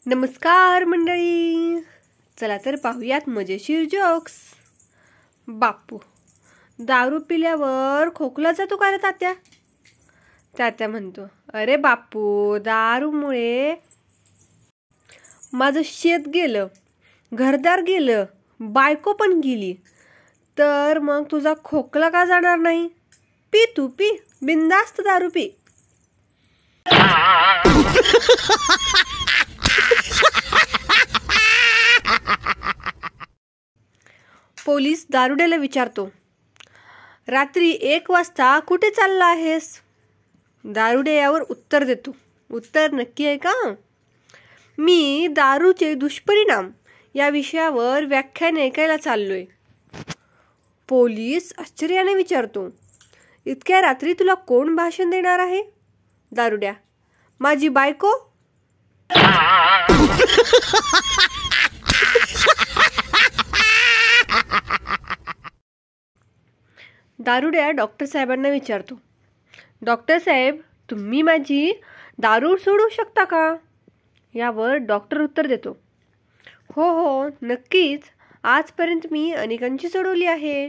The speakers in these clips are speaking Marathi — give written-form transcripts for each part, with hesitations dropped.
नमस्कार मंडळी, चला तर पाहूयात मजेशीर जोक्स. बापू, दारू पिल्यावर खोकला जातो का रे तात्या? तात्या म्हणतो, अरे बापू, दारूमुळे माझं शेत गेलं, घरदार गेलं, बायको पण गेली, तर मग तुझा खोकला का जाणार नाही? पी तू, पी, बिंदास्त दारू पी. पोलीस दारुड्याला विचारतो, रात्री 1 वाजता कुठे चालला आहेस? दारुडे यावर उत्तर देतो, उत्तर नक्की आहे का? मी दारूचे दुष्परिणाम या विषयावर व्याख्यान ऐकायला चाललोय. पोलीस आश्चर्याने विचारतो, इतक्या रात्री तुला कोण भाषण देणार आहे? दारुड्या, माझी बायको. दारुड्या डॉक्टर साहेबांना विचारतो, डॉक्टर साहेब, तुम्ही माझी दारू सोडू शकता का? यावर डॉक्टर उत्तर देतो, हो हो, नक्कीच, आजपर्यंत मी अनेकांची सोडवली आहे.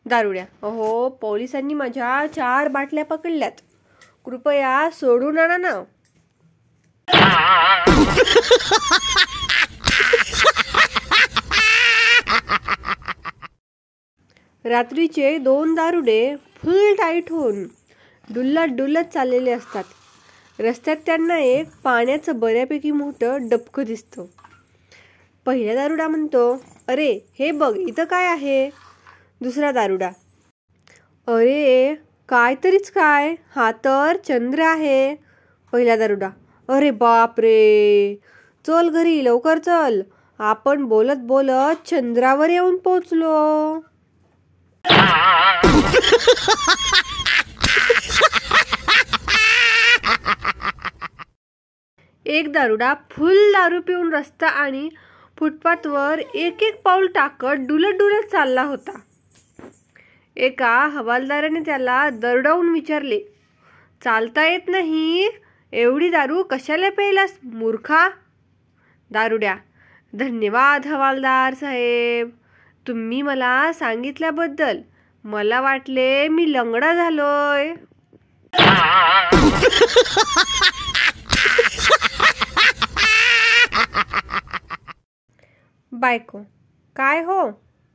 दारुड्या, हो, पोलिसांनी माझ्या 4 बाटल्या पकडल्यात, कृपया सोडून आणा ना. रात्रीचे 2 दारुडे फुल टाईट होऊन डुलत चाललेले असतात. रस्त्यात त्यांना एक पाण्याचं बऱ्यापैकी मोठं डबकं दिसतं. पहिला दारुडा म्हणतो, अरे हे बघ, इथं काय आहे? दुसरा दारुडा, अरे काय तरीच काय, हा तर चंद्र आहे. पहिला दारुडा, अरे बाप रे, चल घरी, लवकर चल, आपण बोलत बोलत चंद्रावर येऊन पोचलो. एक दारुडा फुल दारू पिऊन रस्ता आणि फुटपाथवर एक पाऊल टाकत डुलत चालला होता. एका हवालदाराने त्याला दरडावून विचारले, चालता येत नाही, एवढी दारू कशाला प्यायलास मूर्खा? दारुड्या, धन्यवाद हवालदार साहेब, तुम्ही मला सांगितल्याबद्दल. मला वाटले मी लंगडा झालोय. बायको, काय हो,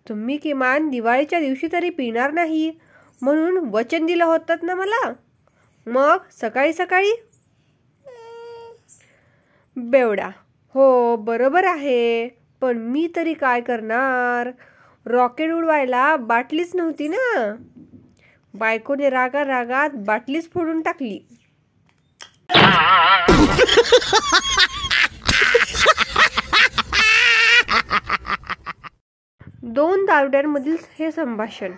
तुम्ही किमान दिवाळीच्या दिवशी तरी पिणार नाही म्हणून वचन दिलं होतं ना मला, मग सकाळी सकाळी? बेवडा, हो बरोबर आहे, पण मी तरी काय करणार, रॉकेट उडवायला बाटलीच नव्हती ना. बायकोने रागात बाटलीच फोडून टाकली. दोन दारुड्यांमधील हे संभाषण.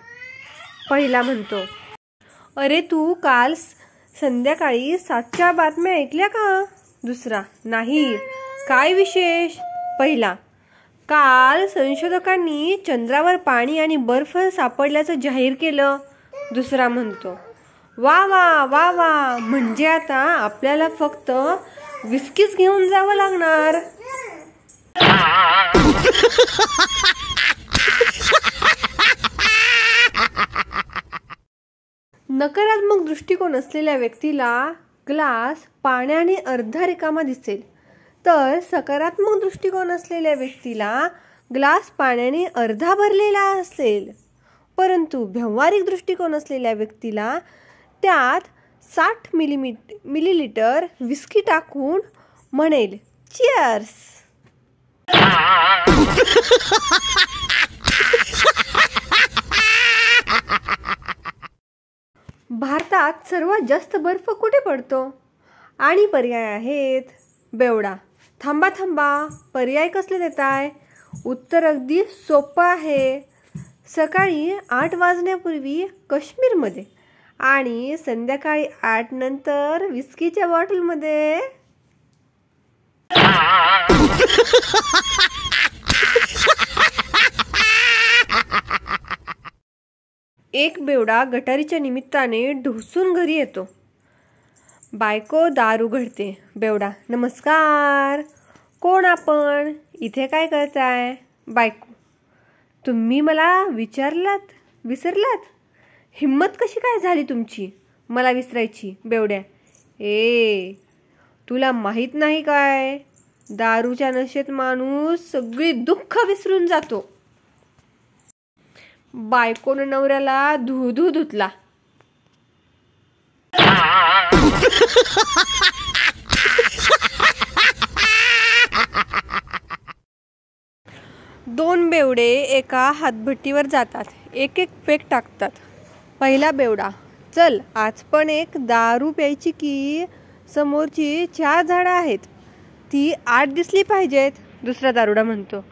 पहिला म्हणतो, अरे तू काल संध्याकाळी 7च्या बातम्या ऐकल्या का? दुसरा, नाही, काय विशेष? पहिला, काल संशोधकांनी चंद्रावर पाणी आणि बर्फ सापडल्याचं जाहीर केलं. दुसरा म्हणतो, वा वा वा वा, म्हणजे आता आपल्याला फक्त विस्कीच घेऊन जावं लागणार. नकारात्मक दृष्टिकोन असलेल्या व्यक्तीला ग्लास पाण्याने अर्धा रिकामा दिसेल, तर सकारात्मक दृष्टिकोन असलेल्या व्यक्तीला ग्लास पाण्याने अर्धा भरलेला असेल. परंतु व्यावहारिक दृष्टिकोन असलेल्या व्यक्तीला त्यात 60 मिलीलिटर विस्की टाकून म्हणेल, चिअर्स. भारतात सर्वात जास्त बर्फ कुठे पडतो? आणि पर्याय आहेत. बेवडा, थांबा, पर्याय कसले देताय? उत्तर अगदी सोपं आहे. सकाळी 8 वाजण्यापूर्वी काश्मीरमध्ये आणि संध्याकाळी 8 नंतर विस्कीच्या बॉटलमध्ये. एक बेवडा गटारीच्या निमित्ताने ढोसून घरी येतो. बायको दार उघडते. बेवडा, नमस्कार, कोण आपण? इथे काय करताय? बायको. तुम्ही मला विसरलात? हिम्मत कशी काय झाली तुमची मला विसरायची बेवड्या? तुला माहित नाही काय? दारूच्या नशेत माणूस सगळी दुःख विसरून जातो. बायकोनं नवऱ्याला धू धुतला. दोन बेवडे एका हातभट्टीवर जातात. एक पेक टाकतात. पहिला बेवडा, चल आज पण एक दारू प्यायची की समोरची 4 झाडं आहेत, ती 8 दिसली पाहिजेत. दुसरा दारुडा म्हणतो,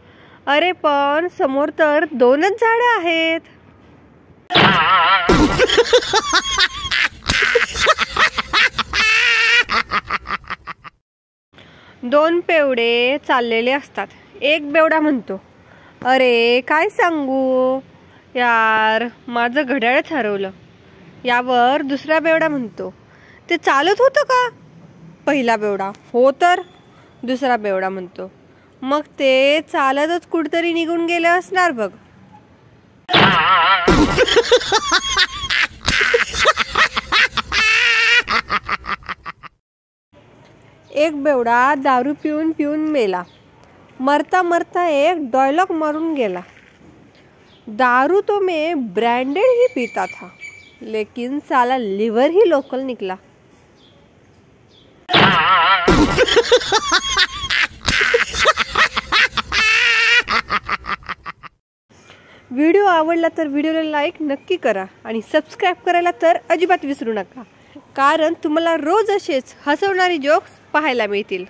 अरे पण समोर तर 2च झाडं आहेत. दोन बेवडे चाललेले असतात. एक बेवडा म्हणतो, अरे काय सांगू यार, माझं घड्याळच हरवलं. यावर दुसरा बेवडा म्हणतो, ते चालत होतं का? पहिला बेवडा, हो तर. दुसरा बेवडा म्हणतो, मग ते चालतच कुठतरी निघून गेलं असणार बघ. एक बेवडा दारू पिऊन मेला. मरता मरता एक डायलॉग मारून गेला, दारू तो मैं ब्रांडेड ही पीता था, लेकिन साला लिवर ही लोकल निकला. व्हिडिओ आवडला तर व्हिडिओला लाईक नक्की करा आणि सबस्क्राईब करायला तर अजिबात विसरू नका, कारण तुम्हाला रोज असेच हसवणारी जोक्स पाहायला मिळतील.